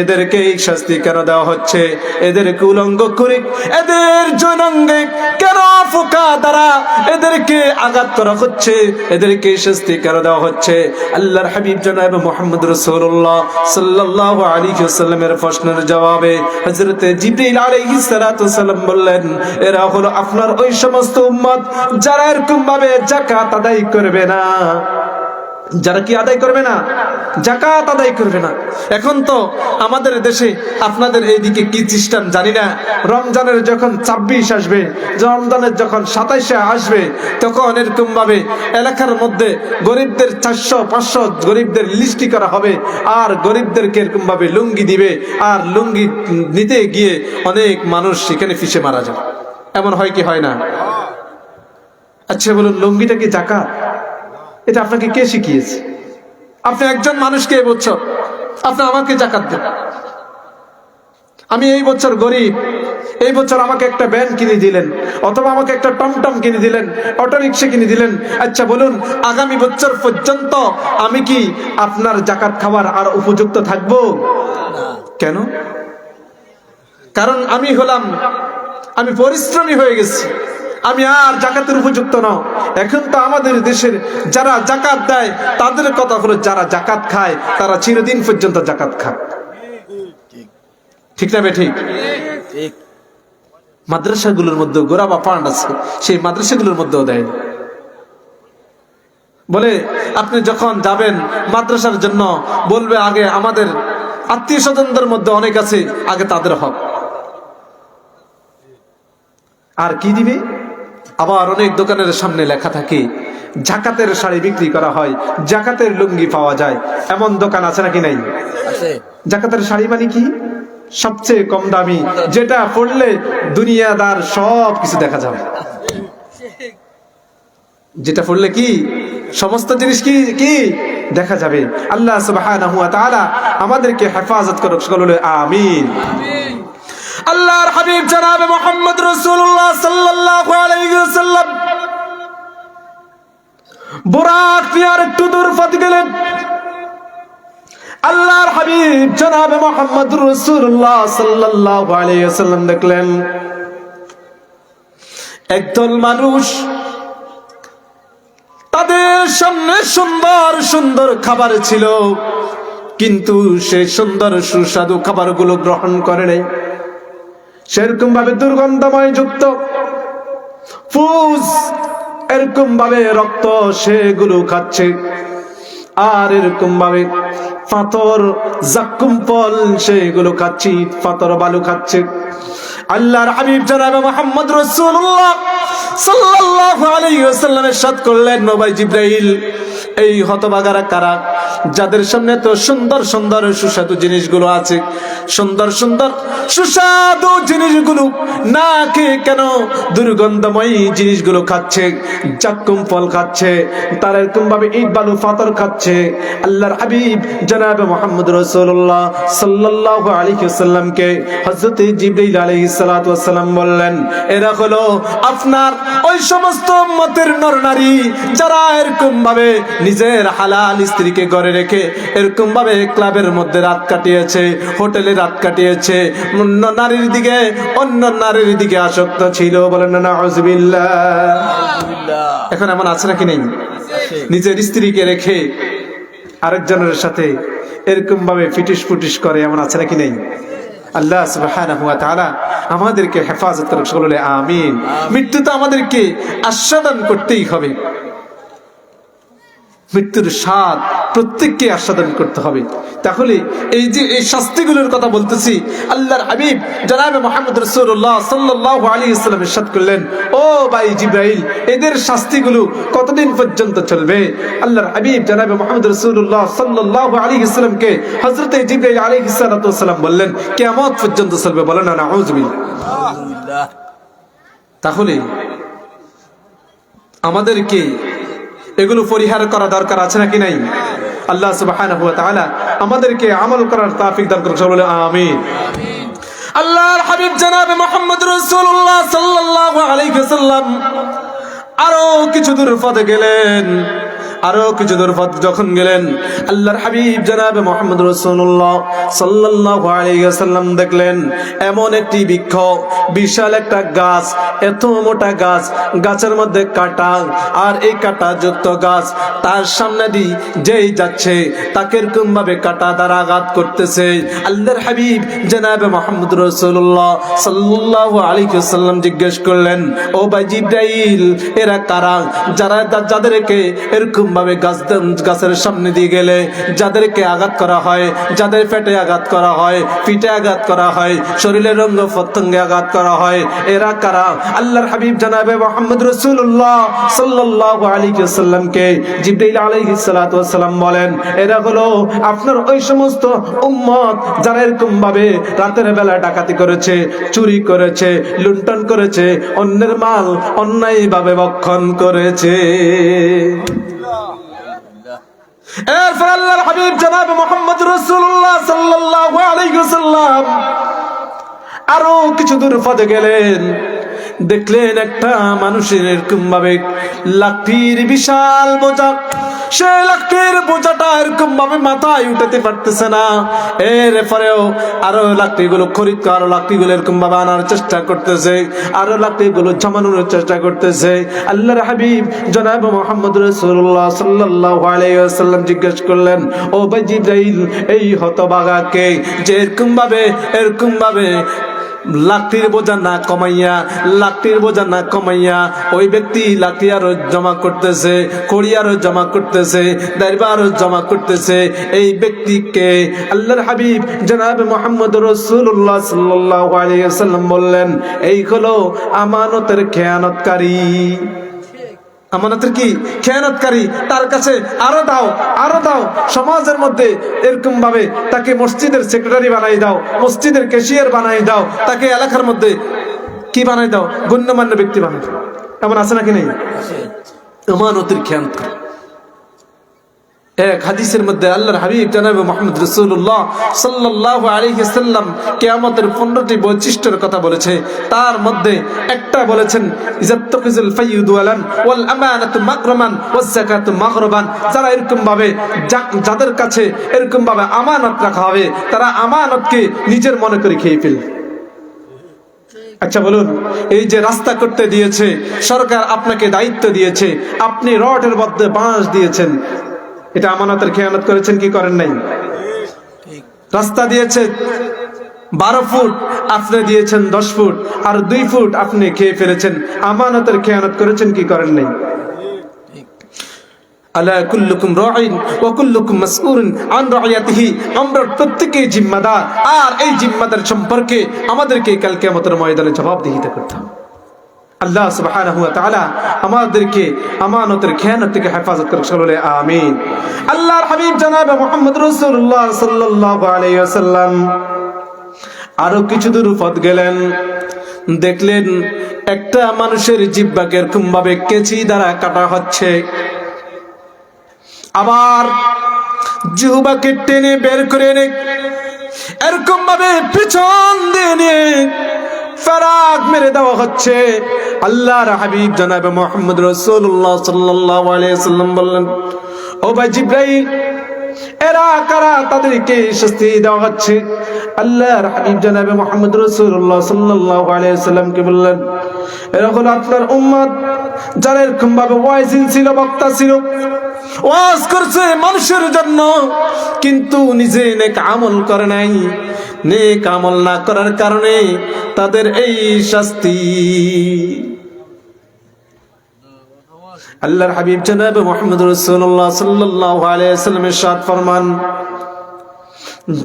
এদেরকে এই শাস্তি কেন দেওয়া হচ্ছে? এদেরকে উলঙ্গ করে, এদের যৌনাঙ্গে কেন পোকা দ্বারা এদেরকে আঘাত করা হচ্ছে? এদেরকে শাস্তি কেন দেওয়া হচ্ছে? আল্লাহর হাবিব জনাবে মুহাম্মদ রাসূলুল্লাহ সাল্লাল্লাহু আলাইহি ওয়াসাল্লামের প্রশ্নের জবাবে হযরতে জিবরাইল আলাইহিস সালাতু ওয়াসাল্লাম বললেন, এরা হলো আপনার ওই সমস্ত উম্মত যারা এরকম ভাবে যাকাত আদায় করবে না। যারা কি আদায় করবে না? যাকাত আদায় করবে না। এখন তো আমাদের দেশে, আপনাদের এইদিকে কি সিস্টেম জানি না, রমজানের যখন 26 আসবে, রমজানের যখন 27 আসবে, তখন এরকম ভাবে এলাকার মধ্যে গরিবদের 400-500 গরিবদের লিস্টি করা হবে, আর গরিবদেরকে এরকম ভাবে লুঙ্গি দিবে, আর লুঙ্গি নিতে গিয়ে অনেক মানুষ সেখানে ফিসে মারা যায়। এমন হয় কি হয় না? আচ্ছা বলুন, লুঙ্গিটা কি যাকাত? এটা আপনাকে কে শিখিয়েছে? আপনি একজন মানুষকে এই বছর আপনি আমাকে যাকাত দেন। আমি এই বছর গরিব, এই বছর আমাকে একটা ভ্যান কিনে দিলেন, অথবা আমাকে একটা টমটম কিনে দিলেন, অটো রিক্সা কিনে দিলেন। আচ্ছা বলুন, আগামী বছর পর্যন্ত আমি কি আপনার যাকাত খাওয়ার আর উপযুক্ত থাকবো? কেন? কারণ আমি পরিশ্রমী হয়ে গেছি, আমি আর জাকাতের উপযুক্ত না। এখন তো আমাদের দেশের যারা জাকাত দেয় তাদের কথা হলো যারা জাকাত খায় তারা চিরদিন পর্যন্ত জাকাত খায়। ঠিক না বে ঠিক? মাদ্রাসাগুলোর মধ্যে গোড়া বা ফান্ড আছে, সেই মাদ্রাসাগুলোর মধ্যেও দেয়। বলে আপনি যখন যাবেন মাদ্রাসার জন্য বলবে আগে আমাদের আত্মীয় স্বজনদের মধ্যে অনেক আছে, আগে তাদের হক। আর কি দিবে? আবার অনেক দোকানের সামনে লেখা থাকে জাকাতের শাড়ি বিক্রি করা হয়, জাকাতের লুঙ্গি পাওয়া যায়। এমন দোকান আছে নাকি নাই? জাকাতের শাড়ি মানে কি? সবচেয়ে কম দামি, যেটা পড়লে দুনিয়াদার সব কিছু দেখা যাবে। যেটা পড়লে কি সমস্ত জিনিস কি কি দেখা যাবে। আল্লাহ সুবহানাহু ওয়া তাআলা আমাদেরকে হেফাজত করুক, সকলে আমিন। আল্লাহর হাবিব জনাবে মুহাম্মদ রাসূলুল্লাহ সাল্লাল্লাহু আলাইহি ওয়াসাল্লাম বুরাক পিয়ার একটু দূর পথ গেলেন। আল্লাহর হাবিব জনাবে মুহাম্মদ রাসূলুল্লাহ সাল্লাল্লাহু আলাইহি ওয়াসাল্লাম দেখলেন একদল মানুষ, তাদের সামনে সুন্দর সুন্দর খাবার ছিল, কিন্তু সেই সুন্দর সুস্বাদু খাবারগুলো গ্রহণ করে নাই। সেরকম ভাবে দুর্গন্ধময় যুক্ত ফুস, এরকম ভাবে রক্ত সেগুলো খাচ্ছে, আর এরকম ভাবে পাথর জাক্কুম ফল সেগুলো খাচ্ছি, পাথর বালু খাচ্ছে। আল্লাহর হাবিব জনাবে মুহাম্মদ রাসূলুল্লাহ সাল্লাল্লাহু আলাইহি ওয়াসাল্লাম ইরশাদ করলেন, ও ভাই জিবরাইল, এই হতভাগারা কারা যাদের সামনে তো সুন্দর সুন্দর সুস্বাদু জিনিসগুলো আছে, সুন্দর সুন্দর সুস্বাদু জিনিসগুলো না খেয়ে কেন দুর্গন্ধময় জিনিসগুলো খাচ্ছে, জাক্কুম ফল খাচ্ছে, তারা এরকম ভাবে ইট বালু পাথর খাচ্ছে। আল্লাহর হাবিব জনাবে মুহাম্মদ রাসূলুল্লাহ সাল্লাল্লাহু আলাইহি ওয়াসাল্লামকে হযরত জিবরাইল আলাইহিস সালাতু ওয়াস সালাম বললেন, এরা হলো আপনার ওই সমস্ত উম্মতের নর নারী যারা এরকম ভাবে নিজের হালাল স্ত্রীকে ঘরে রেখে এরকম ভাবে ক্লাবের মধ্যে রাত কাটিয়েছে, হোটেলে রাত কাটিয়েছে, অন্য নারীর দিকে আসক্ত ছিল। বলেন না নাউযুবিল্লাহ। এখন এমন আছে নাকি নেই? নিজের স্ত্রীকে রেখে আরেকজনের সাথে এরকম ভাবে ফিটিস ফুটিস করে, এমন আছে নাকি নেই? আল্লাহ সুবহানাহু ওয়া তাআলা আমাদেরকে হেফাজত করুক, সকলে আমিন। মৃত্যু তো আমাদেরকে আস্বাদন করতেই হবে, মৃত্যুর স্বাদ প্রত্যেককে আস্বাদন করতে হবে। তাহলে এই যে এই শাস্তিগুলোর কথা বলতেছি, আল্লাহর হাবিব জনাবে মুহাম্মদ রাসূলুল্লাহ সাল্লাল্লাহু আলাইহি ওয়াসাল্লাম ইরশাদ করলেন, ও ভাই জিবরাইল, এদের শাস্তিগুলো কতদিন পর্যন্ত চলবে? আল্লাহর হাবিব জনাবে মুহাম্মদ রাসূলুল্লাহ সাল্লাল্লাহু আলাইহি ওয়াসাল্লামকে হযরত জিবরাইল আলাইহিস সালাতু ওয়াস সালাম বললেন, কিয়ামত পর্যন্ত চলবে। বলেন না নাউযুবিল্লাহ। তাহলে আমাদেরকে এগুলো পরিহার করা দরকার আছে নাকি নাই? আল্লাহ সুবহানাহু ওয়া তাআলা আমাদেরকে আমল করার তৌফিক দান করুন, সকলে আমিন। আল্লাহর হাবিব জনাবে মুহাম্মদ রাসূলুল্লাহ সাল্লাল্লাহু আলাইহি ওয়াসাল্লাম আরো কিছু দূর পথে গেলেন। আরো কিছু দূর পথ যখন গেলেন, আল্লাহর হাবিব জনাবে মুহাম্মদ রাসূলুল্লাহ সাল্লাল্লাহু আলাইহি ওয়াসাল্লাম দেখলেন এমন একটি বৃক্ষ, বিশাল একটা গাছ, এত মোটা গাছ, গাছের মধ্যে কাঁটা, আর এই কাঁটা যুক্ত গাছ, তার সামনে দিয়ে যেই যাচ্ছে তাকে এরকম ভাবে কাঁটা দ্বারা আঘাত করতেছে। আল্লাহর হাবিব জনাবে মুহাম্মদ রাসূলুল্লাহ সাল্লাল্লাহু আলাইহি ওয়াসাল্লাম জিজ্ঞেস করলেন, ও ভাই জিবরাইল, এরা কারা যাদেরকে এরকম ভাবে গাছের সামনে দিয়ে গেলে যাদেরকে আঘাত করা হয়, যাদের পেটে আঘাত করা হয়, পিঠে আঘাত করা হয়, শরীরের অঙ্গ প্রত্যঙ্গে আঘাত করা হয়, এরা কারা? আল্লাহর হাবিব জনাবে মুহাম্মদ রাসূলুল্লাহ সাল্লাল্লাহু আলাইহি ওয়াসাল্লামকে জিবরাইল আলাইহিস সালাতু ওয়াস সালাম বলেন, এরা হলো আপনার ওই সমস্ত উম্মত যারা এরকম ভাবে রাতের বেলা ডাকাতি করেছে, চুরি করেছে, লুণ্ঠন করেছে, অন্যের মাল অন্যায়ভাবে ভক্ষণ করেছে। এরপর আল্লাহর হাবিব জনাবে মুহাম্মদ রাসূলুল্লাহ সাল্লাল্লাহু আলাইহি ওয়াসাল্লাম আরো কিছু দূর পথে গেলেন, দেখলেন একটা মানুষের এরকম ভাবে লাঠির বিশাল বোঝা, সে লাকড়ির বোঝাটা এরকম ভাবে মাথায় উঠাতে পারতেছে না। এরপরেও আরো লাকড়িগুলো খরিদ করে আরো লাকড়িগুলো এরকম ভাবে আনার চেষ্টা করতেছে, আরো লাকড়িগুলো জমানোর চেষ্টা করতেছে। আল্লাহর হাবিব জনাব মুহাম্মদ রাসূলুল্লাহ সাল্লাল্লাহু আলাইহি ওয়াসাল্লাম জিজ্ঞেস করলেন, ও ভাই জিবরাইল, এই হতভাগাকে যে এরকম ভাবে লাকড়ির বোঝা না কমাইয়া ওই ব্যক্তি লাকড়ি আরো জমা করতেছে, কড়ি আরো জমা করতেছে, দাইবা আরো জমা করতেছে, এই ব্যক্তিকে আল্লাহর হাবিব জনাব মুহাম্মদ রাসূলুল্লাহ সাল্লাল্লাহু আলাইহি ওয়াসাল্লাম বললেন, এই হলো আমানতের খেয়ানতকারী। আমানতের কি খেয়ানতকারী। তার কাছে আরো দাও। সমাজের মধ্যে এরকম ভাবে তাকে মসজিদের সেক্রেটারি বানাই দাও, মসজিদের ক্যাশিয়ার বানাই দাও, তাকে এলাকার মধ্যে কি বানাই দাও, গণ্যমান্য ব্যক্তি বানাই দাও। এমন আছে নাকি নেই? আমানতের খেয়ানতকারী। এক হাদিসের মধ্যে আল্লাহর হাবিব জনাব মুহাম্মদ রাসূলুল্লাহ সাল্লাল্লাহু আলাইহি ওয়াসাল্লাম কিয়ামতের 15টি বৈশিষ্ট্যের কথা বলেছে। তার মধ্যে একটা বলেছেন, ইজাত্তাকিজুল ফাইয়ুদু আলান ওয়াল আমানাতু মাকরামান ওয়াজ যাকাতু মাগরাবান। যারা এরকম ভাবে যাদের কাছে এরকম ভাবে আমানত রাখা হবে, তারা আমানতকে নিজের মনে করে খেয়ে ফেলবে। আচ্ছা বলুন, এই যে রাস্তা করতে দিয়েছে সরকার, আপনাকে দায়িত্ব দিয়েছে, আপনি রডের মধ্যে বাঁশ দিয়েছেন, এটা আমানতের খেয়ানত করেছেন কি করেন নাই? রাস্তা দিয়েছে 12 ফুট, আপনি দিয়েছেন 10 ফুট, আর 2 ফুট আপনি খেয়ে ফেলেছেন। আমানতের খেয়ানত করেছেন কি করেন নাই? আলা কুল্লুকুম রাঈন ওয়া কুল্লুকুম মাসউলুন আন রাইয়াতিহি। আমরা প্রত্যেকই জিম্মাদার, আর এই জিম্মাদার সম্পর্কে আমাদেরকে কাল কিয়ামতের ময়দানে জবাবদিহিতা করতে হবে। আল্লাহ সুবহানাহু ওয়া তাআলা আমাদেরকে আমানতের খেয়ানত থেকে হেফাজত করুন, বলে আমিন। আল্লাহর হাবিব জনাব মুহাম্মদ রাসূলুল্লাহ সাল্লাল্লাহু আলাইহি ওয়াসাল্লাম আরো কিছু দূর পথ গেলেন, দেখলেন একটা মানুষের জিহ্বাকে এরকম ভাবে কেচি দ্বারা কাটা হচ্ছে, আবার জিহ্বাকে টেনে বের করে এনে এরকম ভাবে পিছন দিয়ে নিয়ে ফারাক মেরে দেওয়া হচ্ছে। আল্লাহর হাবিব জনাব মুহাম্মদ রাসূলুল্লাহ সাল্লাল্লাহু আলাইহি ওয়াসাল্লাম বললেন, ও ভাই জিবরাইল, এরা কারা, তাদেরকে শাস্তি দেওয়া হচ্ছে? আল্লাহর হাবিব জনাব মুহাম্মদ রাসূলুল্লাহ সাল্লাল্লাহু আলাইহি ওয়াসাল্লামকে বললেন, এরা হলো আপনার উম্মত, যারা এরকম ভাবে ওয়াইজিন ছিল, বক্তা ছিল, ওয়াজ করছে মানুষের জন্য, কিন্তু নিজে নেক আমল করে নাই। নেক আমল না করার কারণে তাদের এই শাস্তি। আল্লাহর হাবিব জনাব মুহাম্মদ রাসূলুল্লাহ সাল্লাল্লাহু আলাইহি ওয়াসাল্লাম ইরশাদ ফরমান,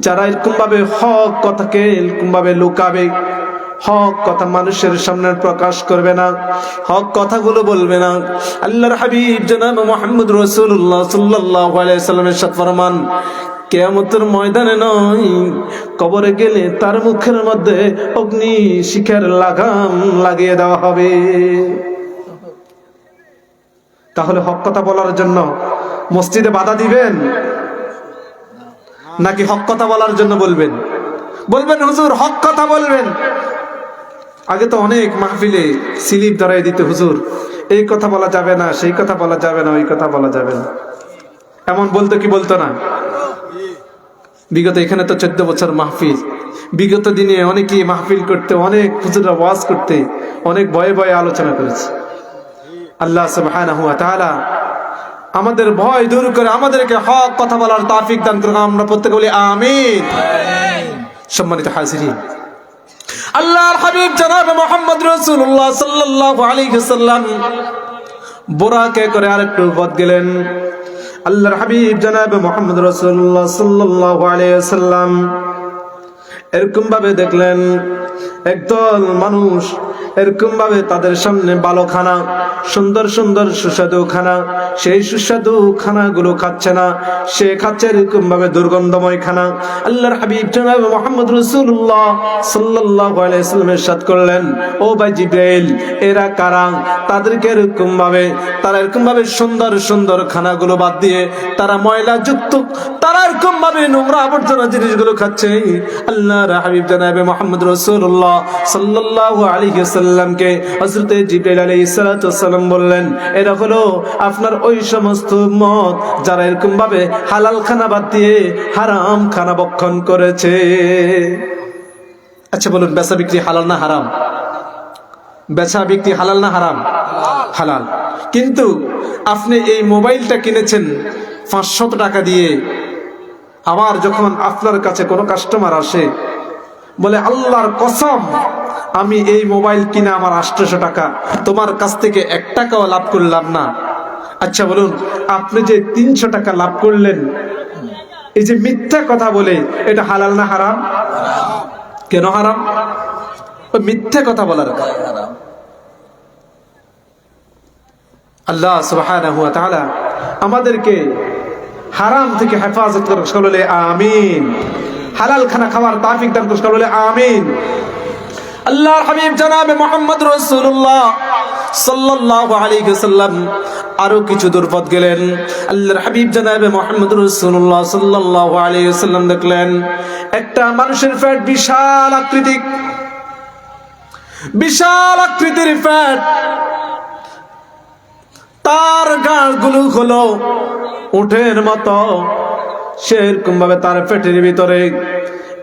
যারা এরকম ভাবে হক কথাকে এরকম ভাবে লুকাবে, হক কথা মানুষের সামনে প্রকাশ করবে না, হক কথাগুলো বলবে না, আল্লাহর হাবিব জনাব মুহাম্মদ রাসূলুল্লাহ সাল্লাল্লাহু আলাইহি ওয়াসাল্লাম ইরশাদ ফরমান, কিয়ামতের ময়দানে নয়, কবরে গেলে তার মুখের মধ্যে অগ্নি শিখার লাগাম লাগিয়ে দেওয়া হবে। তাহলে হক কথা বলার জন্য মসজিদে বাধা দিবেন নাকি হক কথা বলার জন্য বলবেন? হুজুর হক কথা বলবেন। আগে তো অনেক মাহফিলে স্লিপ ধরাই দিতে, হুজুর এই কথা বলা যাবে না, সেই কথা বলা যাবে না, ওই কথা বলা যাবে না, এমন বলতো কি বলতো না? বিগত এখানে তো 14 বছর মাহফিল, বিগত দিনে অনেকেই মাহফিল করতে, অনেক হুজুররা ওয়াজ করতে অনেক ভয়ে ভয়ে আলোচনা করেছে। আল্লাহ সুবহানাহু ওয়া তাআলা আমাদের ভয় দূর করে আমাদেরকে হক কথা বলার তৌফিক দান করুন। আমরা প্রত্যেকে বলি আমিন। সম্মানিত হাজিরিন, আল্লাহর হাবিব জনাব মুহাম্মদ রাসূলুল্লাহ সাল্লাল্লাহু আলাইহি ওয়াসাল্লাম বুরাকে করে আরেকটু পথ গেলেন। আল্লাহর হাবিব জনাব মুহাম্মদ রাসূলুল্লাহ সাল্লাল্লাহু আলাইহি ওয়াসাল্লাম এরকম ভাবে দেখলেন একদল মানুষ এরকম ভাবে তাদের সামনে ভালো খানা, সুন্দর সুন্দর সুস্বাদু খানা, সেই সুস্বাদু খানাগুলো খাচ্ছে না, সে খাচ্ছে এরকম ভাবে দুর্গন্ধময় খানা। আল্লাহর হাবিব জনাব মুহাম্মদ রাসূলুল্লাহ সাল্লাল্লাহু আলাইহি ওয়াসাল্লাম ইরশাদ করলেন, ও ভাই জিবরাইল, এরা কারা? তাদেরকে এরকম ভাবে, তারা এরকম ভাবে সুন্দর সুন্দর খানাগুলো বাদ দিয়ে তারা ময়লা যুক্ত, তারা এরকম ভাবে নোংরা আবর্জনা জিনিসগুলো খাচ্ছে। আল্লাহর হাবিব জনাব মুহাম্মদ রাসূলুল্লাহ রাসূলুল্লাহ সাল্লাল্লাহু আলাইহি ওয়াসাল্লামকে হযরত জিবরাইল আলাইহিস সালাতু ওয়াসসালাম বললেন, এরা হলো আপনার ওই সমস্ত উম্মত যারা এরকম ভাবে হালাল খানা বাদ দিয়ে হারাম খানা ভক্ষণ করেছে। আচ্ছা বলুন, বেচা বিক্রি হালাল না হারাম? বেচা বিক্রি হালাল না হারাম? হালাল। কিন্তু আপনি এই মোবাইলটা কিনেছেন 500 টাকা দিয়ে, আবার যখন আপনার কাছে কোনো কাস্টমার আসে বলে, আল্লাহর কসম আমি এই মোবাইল কিনে আমার 800 টাকা, তোমার কাছ থেকে 1 টাকাও লাভ করলাম না। আচ্ছা বলুন, আপনি যে 300 টাকা লাভ করলেন, এই যে মিথ্যা কথা বলে, এটা হালাল না হারাম? কেন হারাম? ওই মিথ্যা কথা বলার কারণে। আল্লাহ সুবহানাহু ওয়া তাআলা আমাদেরকে হারাম থেকে হেফাজত করুন, সকলে আমিন। হালাল খানা খাওয়ার তৌফিক দান করুন, সকলে আমিন। আল্লাহর হাবিব জনাবে মুহাম্মদ রাসূলুল্লাহ সাল্লাল্লাহু আলাইহি ওয়াসাল্লাম আরো কিছু দূর পথ গেলেন। আল্লাহর হাবিব জনাবে মুহাম্মদ রাসূলুল্লাহ সাল্লাল্লাহু আলাইহি ওয়াসাল্লাম দেখলেন একটা মানুষের পেট বিশাল আকৃতির পেট, তার গালগুলো হলো উটের মতো, সেরকম ভাবে তার পেটের ভিতরে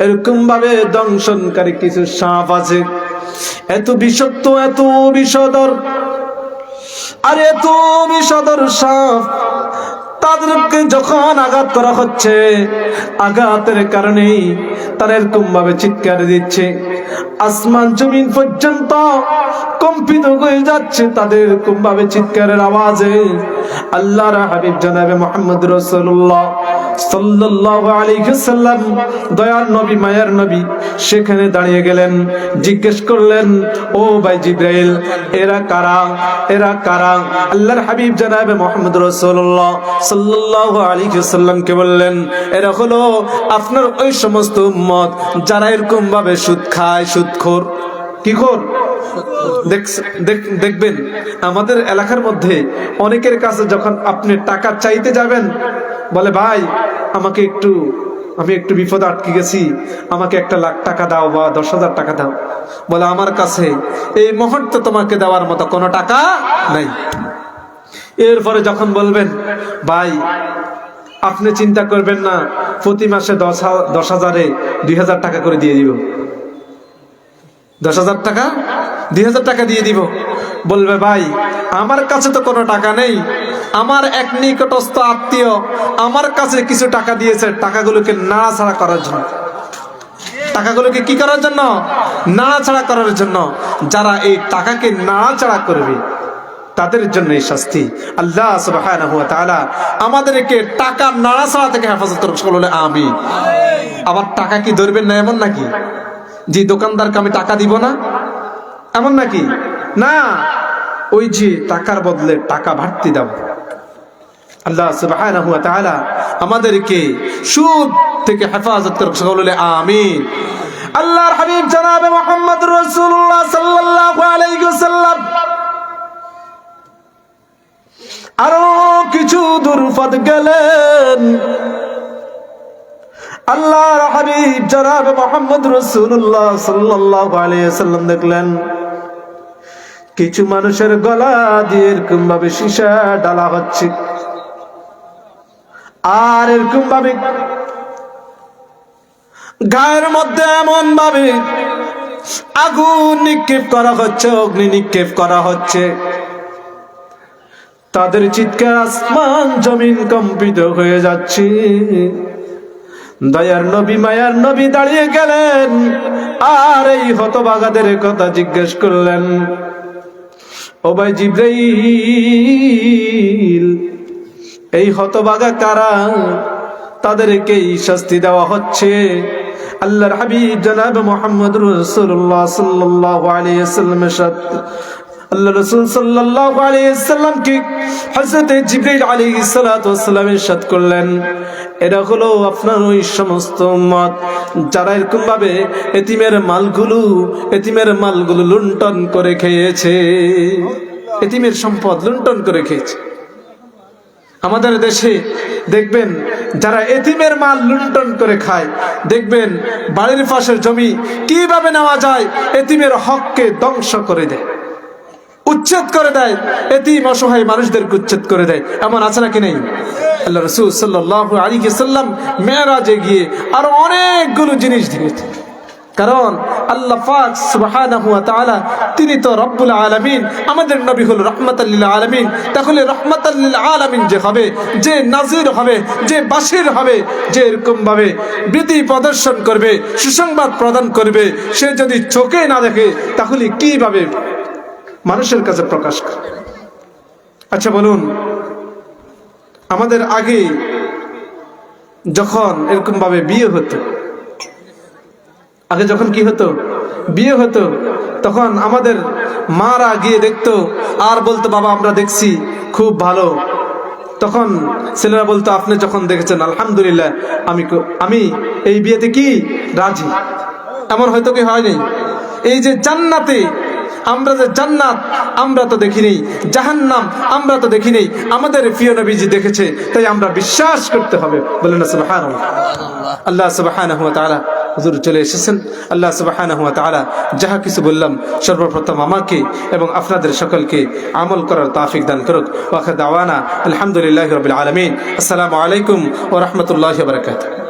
এরকম ভাবে দংশনকারী কিছু সাপ আছে, এত বিষাক্ত, এত বিষধর, আর এত বিষধর সাপ, তাদেরকে যখন আঘাত করা হচ্ছে, আঘাতের কারণেই তারা এরকম ভাবে চিৎকার দিচ্ছে, আসমান জমিন পর্যন্ত কম্পিত হয়ে যাচ্ছে তাদের এরকম ভাবে চিৎকারের আওয়াজে। আল্লাহর হাবিব জনাবে মুহাম্মদ রাসূলুল্লাহ সাল্লাল্লাহু আলাইহি ওয়াসাল্লাম, দয়ার নবী, মায়ার নবী, সেখানে দাঁড়িয়ে গেলেন, জিজ্ঞেস করলেন, ও ভাই জিবরাইল, এরা কারা? এরা কারা? আল্লাহর হাবিব জনাবে মুহাম্মদ রাসূলুল্লাহ সাল্লাল্লাহু আলাইহি ওয়াসাল্লামকে বললেন, এরা হলো আপনার ওই সমস্ত উম্মত যারা এরকম ভাবে সুদ খায়, সুদখোর। কি খোর? দেখবেন আমাদের এলাকার মধ্যে অনেকের কাছে যখন আপনি টাকা চাইতে যাবেন, বলে, ভাই আমি একটু বিপদে আটকে গেছি, আমাকে 1 লাখ টাকা দাও বা 10,000 টাকা দাও। বলে, আমার কাছে এই মুহূর্তে তোমাকে দেওয়ার মতো কোনো টাকা নাই। এরপরে যখন বলবেন, ভাই আপনি চিন্তা করবেন না, প্রতি মাসে 10,000-এ 2,000 টাকা করে দিয়ে দিব, 10,000 টাকা 2,000 টাকা দিয়ে দিব। বলবে, ভাই আমার কাছে তো কোনো টাকা নেই, আমার এক নিকটস্থ আত্মীয় আমার কাছে কিছু টাকা দিয়েছে, টাকাগুলোকে নাড়াছাড়া করার জন্য। টাকাগুলোকে কি করার জন্য? নাড়াছাড়া করার জন্য। যারা এই টাকাকে নাড়াছাড়া করবে তাদের জন্য এই শাস্তি। আল্লাহ সুবহানাহু ওয়া তাআলা আমাদেরকে টাকা নাড়াছাড়া থেকে হেফাজত করুন, সকলে আমিন। আবার টাকা কি ধরবেন না এমন নাকি? যে দোকানদারকে আমি টাকা দিব না এমন নাকি? না, ওই যে টাকার বদলে টাকা বাড়তি দাও। আল্লাহ সুবহানাহু ওয়া তাআলা আমাদেরকে সুদ থেকে হেফাজত করুন, সকলে আমিন। আল্লাহর হাবিব জনাবে মুহাম্মদ রাসূলুল্লাহ সাল্লাল্লাহু আলাইহি ওয়াসাল্লাম আরো কিছু দূর পথ গেলেন। আল্লাহর হাবিব জনাবে মুহাম্মদ রাসূলুল্লাহ সাল্লাল্লাহু আলাইহি ওয়াসাল্লাম দেখলেন কিছু মানুষের গলা দিয়ে এরকম ভাবে সীসা ডালা হচ্ছে, আর এরকম ভাবে গায়ের মধ্যে এমন ভাবে আগুন নিক্ষেপ করা হচ্ছে, অগ্নি নিক্ষেপ করা হচ্ছে। তাদের চিৎকার আসমান জমিন কম্পিত হয়ে যাচ্ছে। দয়ার নবী, মায়ার নবী দাঁড়িয়ে গেলেন, আর এই হতভাগাদের কথা জিজ্ঞেস করলেন, ও ভাই জিবরাইল, এই হতভাগা কারা? তাদেরকে শাস্তি দেওয়া হচ্ছে। আল্লাহর হাবিব জনাব মুহাম্মদ রাসূলুল্লাহ সাল্লাল্লাহু আলাইহি ওয়াসাল্লামের সাথে আল্লাহ রাসূল সাল্লাল্লাহু আলাইহি ওয়াসাল্লাম কি হযরত জিবরাইল আলাইহিস সালাতু ওয়াসসালাম ইরশাদ করলেন, এরা হলো আপনার ওই সমস্ত উম্মত যারা এরকম ভাবে এতিমের মালগুলো লুণ্ঠন করে খেয়েছে, এতিমের সম্পদ লুণ্ঠন করে খেয়েছে। আমাদের দেশে দেখবেন যারা এতিমের মাল লুণ্ঠন করে খায়, দেখবেন বাড়ির পাশের জমি কিভাবে নেওয়া যায় এতিমের হককে ধ্বংস করে দেয়, উচ্ছেদ করে দেয়, এতিম অসহায় মানুষদেরকে উচ্ছেদ করে দেয়। এমন আছে নাকি নেই? আল্লাহ রাসূল সাল্লাল্লাহু আলাইহি সাল্লাম মেরাজে গিয়ে আরো অনেকগুলো জিনিস দিয়েছেন। কারণ আল্লাহ পাক সুবহানাহু ওয়া তাআলা তিনি তো রব্বুল আলামিন, আমাদের নবী হলো রাহমাতাল লিল আলামিন। তাহলে রাহমাতাল লিল আলামিন যে হবে, যে নাজির হবে, যে বাশির হবে, যে এরকম ভাবে বিধি প্রদর্শন করবে, সুসংবাদ প্রদান করবে, সে যদি চোখে না দেখে তাহলে কিভাবে মানুষের কাছে প্রকাশ করবে? আচ্ছা বলুন, আমাদের আগে যখন এরকম ভাবে বিয়ে হতো, আগে যখন কি হতো, বিয়ে হতো, তখন আমাদের মারা গিয়ে দেখতো আর বলতো বাবা আমরা দেখছি খুব ভালো। তখন ছেলেরা বলতো আপনি যখন দেখেছেন আলহামদুলিল্লাহ, আমি এই বিয়েতে কি রাজি। এমন হয়তো কি হয়নি? এই যে জান্নাতে আমরা যে জান্নাত আমরা তো দেখিনি, জাহান্নাম আমরা তো দেখিনি, আমাদের প্রিয় নবীজি দেখেছে, তাই আমরা বিশ্বাস করতে হবে। বলেন না সুবহানাল্লাহ। আল্লাহ সুবহানাহু ওয়া তাআলা হুজুর চলে এসেছেন। আল্লাহ সুবহানাহু ওয়া তাআলা যাহা কিছু বললাম সর্বপ্রথম আমাকে এবং আপনাদের সকলকে আমল করার তৌফিক দান করুক। ওয়া আখির দাওয়ানা আলহামদুলিল্লাহি রাব্বিল আলামিন। আসসালামু আলাইকুম ওয়া রাহমাতুল্লাহি ওয়া বারাকাতুহু।